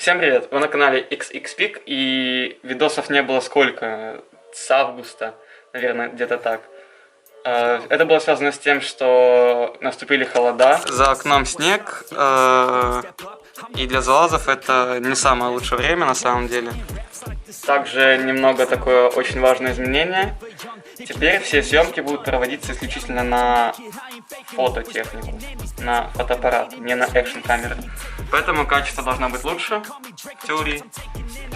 Всем привет! Вы на канале XXPic, и видосов не было сколько? С августа, наверное, где-то так. Это было связано с тем, что наступили холода. За окном снег, и для залазов это не самое лучшее время на самом деле. Также немного такое очень важное изменение. Теперь все съемки будут проводиться исключительно на фототехнику, на фотоаппарат, не на экшн-камеры. Поэтому качество должно быть лучше, в теории.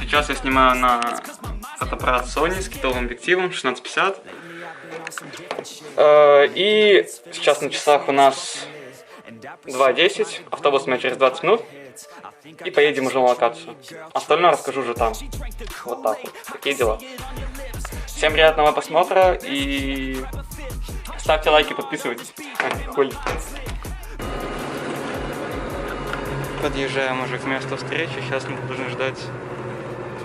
Сейчас я снимаю на фотоаппарат Sony с китовым объективом 1650. И сейчас на часах у нас 2:10, автобус у меня через 20 минут. И поедем уже на локацию. Остальное расскажу уже там. Вот так вот. Такие дела. Всем приятного просмотра и ставьте лайки, подписывайтесь. Хули. Подъезжаем уже к месту встречи. Сейчас мы должны ждать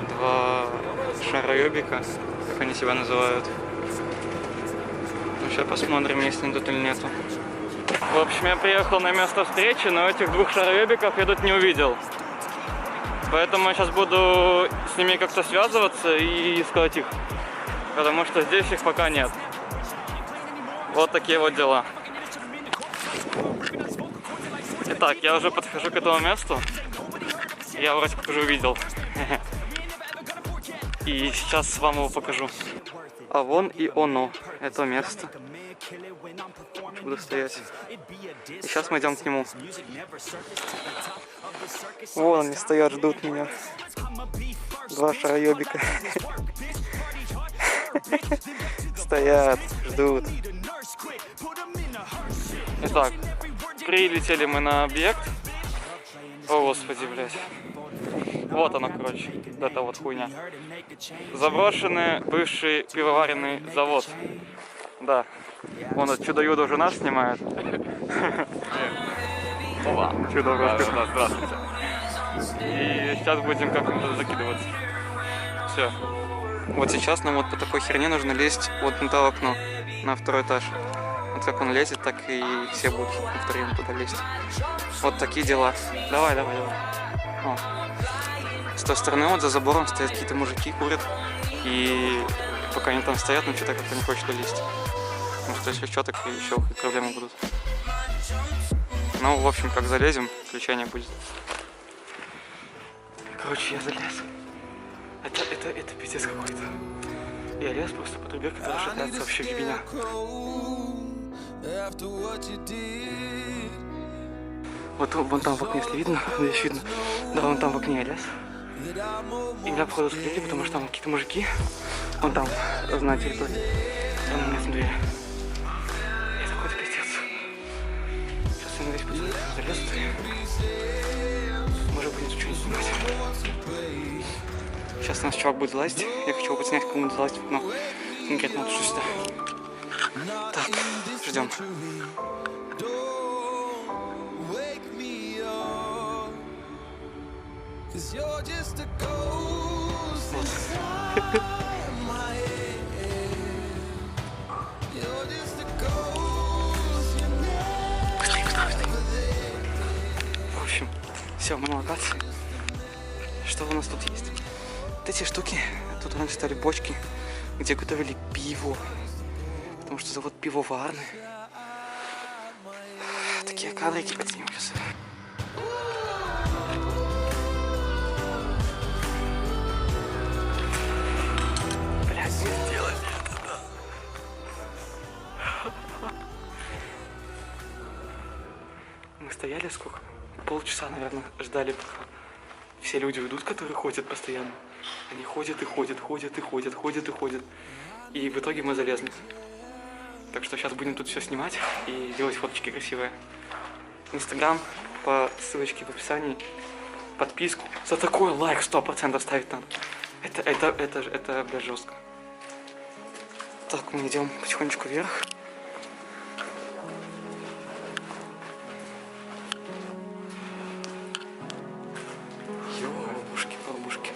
два шароебика, как они себя называют. Ну, сейчас посмотрим, есть они тут или нету. В общем, я приехал на место встречи, но этих двух шароебиков я тут не увидел. Поэтому я сейчас буду с ними как-то связываться и искать их. Потому что здесь их пока нет. Вот такие вот дела. Итак, я уже подхожу к этому месту. Я вроде как уже увидел. И сейчас вам его покажу. А вон и оно, это место. Буду стоять. И сейчас мы идем к нему. Вон они стоят, ждут меня. Два шароебика. Стоят, ждут. Итак, прилетели мы на объект. О, господи, блядь. Вот оно, короче, это вот хуйня. Заброшенный бывший пивоваренный завод. Да. Вон от Чудо-Юдо уже нас снимает. Чудо, здравствуйте. И сейчас будем как-то закидываться. Все. Вот сейчас нам вот по такой херне нужно лезть вот на то окно, на второй этаж. Вот как он лезет, так и все будут втроем туда лезть. Вот такие дела. Давай. О. С той стороны вот за забором стоят какие-то мужики, курят. И пока они там стоят, ну что-то как-то не хочет лезть. Потому что если что, так еще проблемы будут. Ну, в общем, как залезем, включение будет. Короче, я залез. Это пиздец какой-то. Я лез просто по трубе, которая шатается вообще в ебеня. Вот вон там в окне, если видно, здесь видно. Да, вон там в окне я лез. И меня, походу, скрыли, потому что там какие-то мужики. Вон там, на территории. Там у меня с двери. Это какой-то пиздец. Сейчас я надеюсь, пацаны залезут. Может быть, что-нибудь снимать. Сейчас у нас чувак будет залазить. Я хочу его подснять, как он будет залазить в окно. Конкретно вот сюда. Так, ждем. В общем, все, мы на локации. Что у нас тут есть? Вот эти штуки, тут раньше стояли бочки, где готовили пиво. Потому что завод пивоварный. Такие кадрики подснимем сейчас. Блядь, мы сделали это, да. Мы стояли сколько? Полчаса, наверное, ждали, пока все люди уйдут, которые ходят постоянно. Они ходят и ходят. И в итоге мы залезли. Так что сейчас будем тут все снимать и делать фоточки красивые. Инстаграм по ссылочке в описании. Подписку. За такой лайк 100% ставить надо. Это, блядь, жестко. Так, мы идем потихонечку вверх. Бабушки.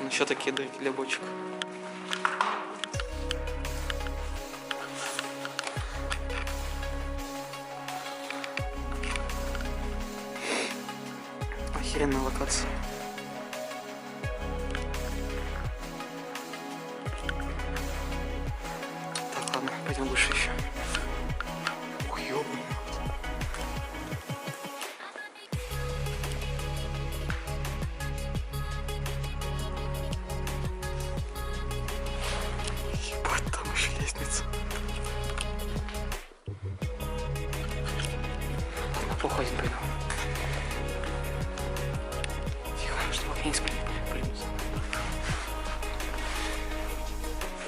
Еще такие дырки для бочек. Охеренная локация. Так, ладно, пойдем выше еще. Ой, ёбаный. Ебать, там еще лестница. Ладно, походим, пойду. Тихо, чтобы я не спрыгнуть.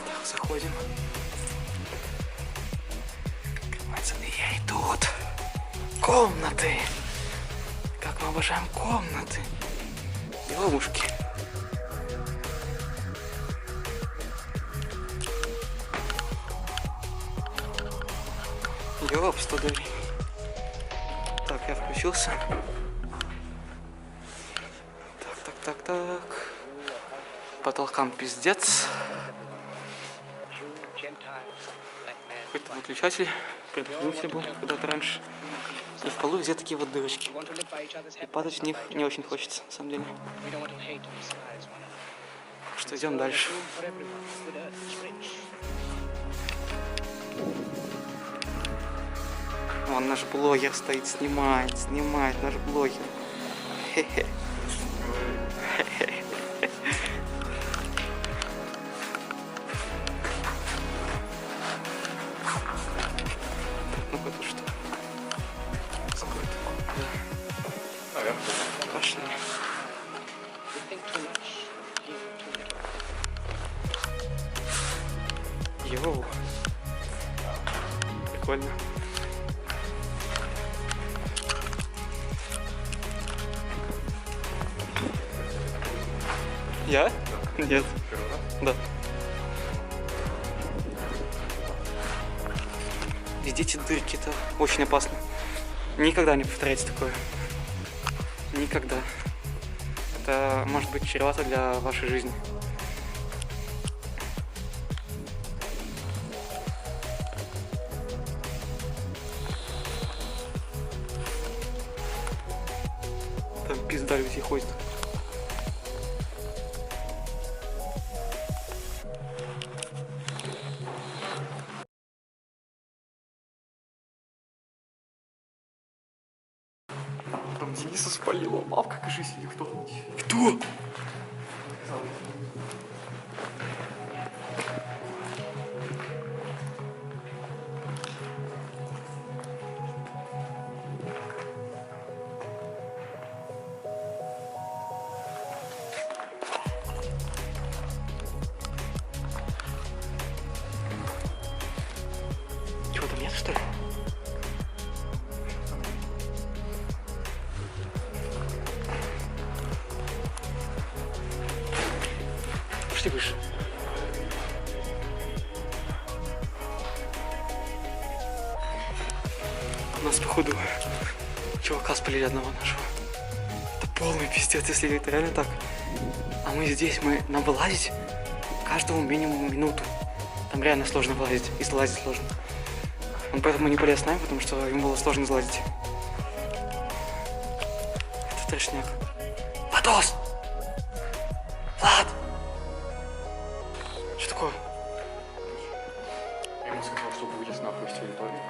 Так, заходим. Пацаны, я и тут. Комнаты. Как мы обожаем комнаты. Ёбушки. Ёп, 100 долей. Так, я включился. Так. Потолкам пиздец. Какой-то выключатель, предохранитель был когда-то раньше. И в полу везде такие вот дырочки. И падать в них не очень хочется, на самом деле. Что, идем дальше. Вон наш блогер стоит, снимает наш блогер. Хе-хе. Ну-ка, тут что? Сколько? Да. Пошли. Йоу. Прикольно. Я? Нет. Да. Видите дырки, это очень опасно. Никогда не повторяйте такое. Никогда. Это может быть чревато для вашей жизни. Там пизда люди ходят. Там Дениса спалила. Мавка, кажись, или кто? Кто? Чего там нет, что ли? Пошли выше. У нас, походу, чувака спалили одного нашего. Это полный пиздец, если это реально так. А мы здесь, нам вылазить каждому минимум минуту. Там реально сложно вылазить, и залазить сложно. Он поэтому не полез с нами, потому что ему было сложно залазить. Это трешняк. Владос! Влад! Что такое? Я ему сказал, чтобы вылез нахуй с территории.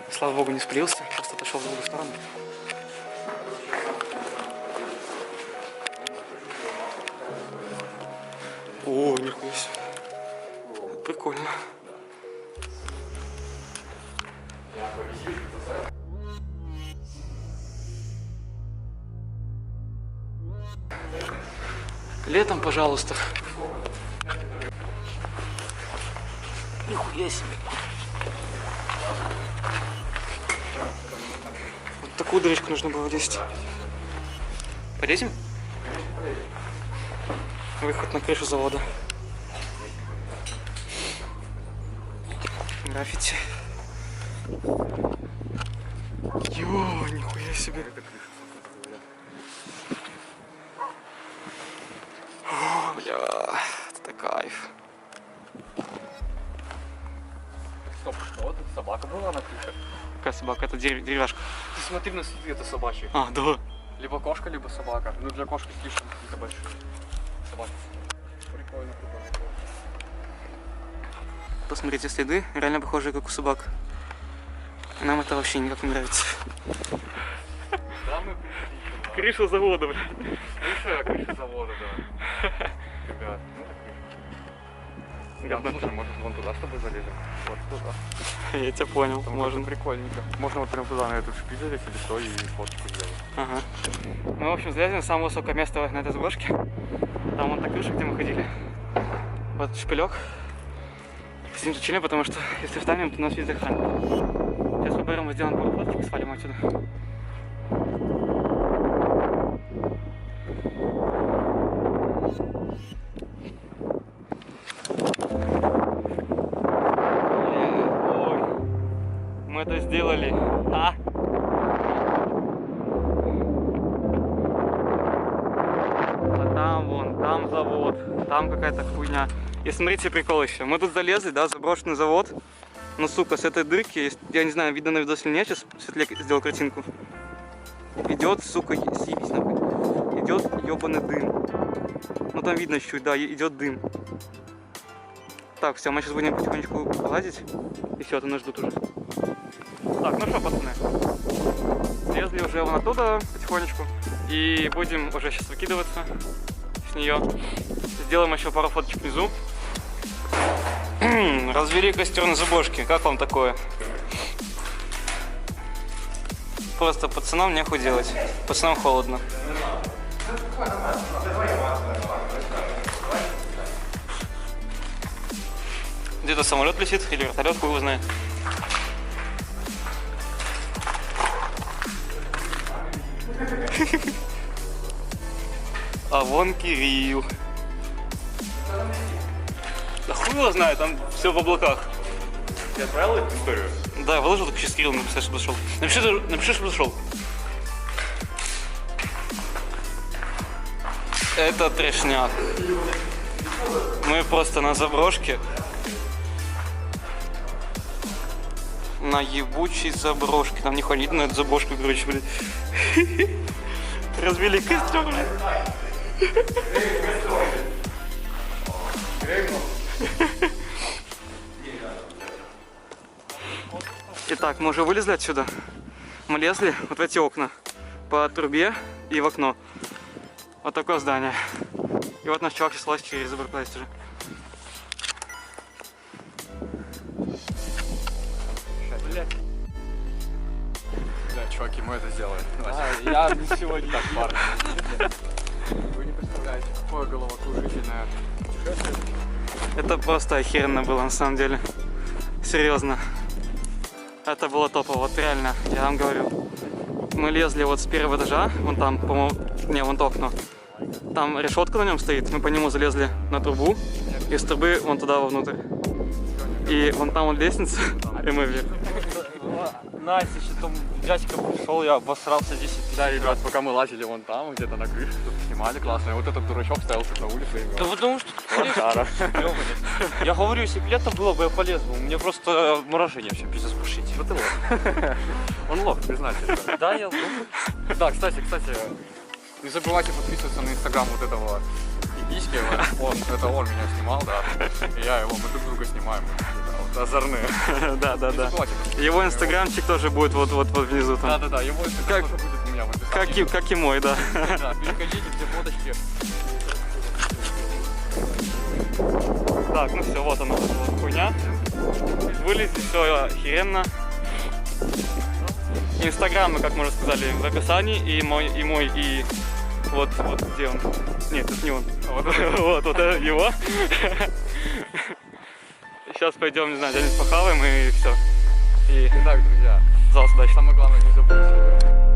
Слава богу, не спалился, просто отошел в другую сторону. О, нихуя себе. Прикольно. Летом, пожалуйста. Нихуя себе. Вот такую дырочку нужно было лезть. Полезем? Выход на крышу завода. Граффити. Йо, нихуя себе. О, бля, это кайф. Стоп. Вот тут собака была на крыше. Какая собака? Это деревяшка. Ты смотри на следы, это собачьи. А, да. Либо кошка, либо собака. Ну для кошки слишком какие-то большие. Собаки. Прикольно, прикольно. Посмотрите следы, реально похожие как у собак. Нам это вообще никак не нравится. Да, мы Крыша завода, блин. крыша завода, да. Ребят, ну так крыша. Говно. Слушай, может вон туда с тобой залезем? Вот туда. Я тебя понял, Там можно. прикольненько. Можно вот прям туда, на эту шпиль залезть или что, и фоточку сделать. Ага. Мы, в общем, залезли на самое высокое место на этой заброшке. Там вон та крыша, где мы ходили. Вот шпилек. Сидим тут чилим, потому что если встанем, то нас везде охранят. Сейчас выберем и сделаем пару фоточек и свалим отсюда. Ой, мы это сделали. А? А там вон, там завод, там какая-то хуйня. И смотрите прикол еще. Мы тут залезли, да, заброшенный завод. Ну сука, с этой дырки, я не знаю, видно на видосе или нет, сейчас светлее сделал картинку. Идет, сука, съебись нахуй. Идет ебаный дым. Ну там видно чуть, да, идет дым. Так, все, мы сейчас будем потихонечку лазить. И все, это нас ждут уже. Так, ну что, пацаны. Слезли уже вон оттуда потихонечку. И будем уже сейчас выкидываться с нее. Сделаем еще пару фоточек внизу. Развели костер на заброшке. Как вам такое? Просто пацанам нехуй делать. Пацанам холодно. Где-то самолет летит или вертолет, хуй его знает. А вон Кирилл. Да хуй его знает, там все в облаках. Ты отправил эту историю? Да, я выложил, так сейчас Кирилл написать, чтобы зашел. Напиши, чтобы зашел. Это трешняк. Мы просто на заброшке. На ебучей заброшке. Нам нихуя не видно на эту заброшку, короче, блин. Развели костер, блин. Итак, мы уже вылезли отсюда. Мы лезли вот в эти окна. По трубе и в окно. Вот такое здание. И вот наш чувак сейчас лазит через заборкласть уже. Блять. Да, чуваки, мы это сделаем. Я ничего не Так, парни. Вы не представляете, какое головокружительное. Это просто охеренно было на самом деле. Серьезно. Это было топово, вот реально, я вам говорю. Мы лезли вот с первого этажа, вон там, по-моему, не, вон то окно. Там решетка на нем стоит, мы по нему залезли на трубу, и с трубы вон туда вовнутрь. И вон там вон лестница, и мы вверх. Настя, еще там дядька пришел, я обосрался 10 тысяч. Да, ребят, пока мы лазили вон там, где-то на крыше, тут снимали классно. И вот этот дурачок стоял тут на улице и Да потому что Сара. я говорю, если бы лето было бы, я полез бы. У меня просто мурашение все пиздец пушить. Вот и лох. Он лох, признайте. Да, я Да, кстати, не забывайте подписываться на инстаграм вот этого Иписьки. Это он меня снимал, да. И я его, мы друг друга снимаем. Вот, озорные. Да, да, Не да. забывайте подписываться. Его инстаграмчик тоже будет вот внизу там. Да, его инстаграм Как- тоже будет у меня в описании. Как и мой, да. Да, переходите, где фоточки. Так, ну все, вот она, вот хуйня. Вылезли, все охеренно. Инстаграмы, как мы уже сказали, в описании. И мой, и вот где он. Нет, это не он. Вот это его. Сейчас пойдем, не знаю, где-нибудь похаваем и все. И Итак, друзья, зал удачи. самое главное, не забудьте.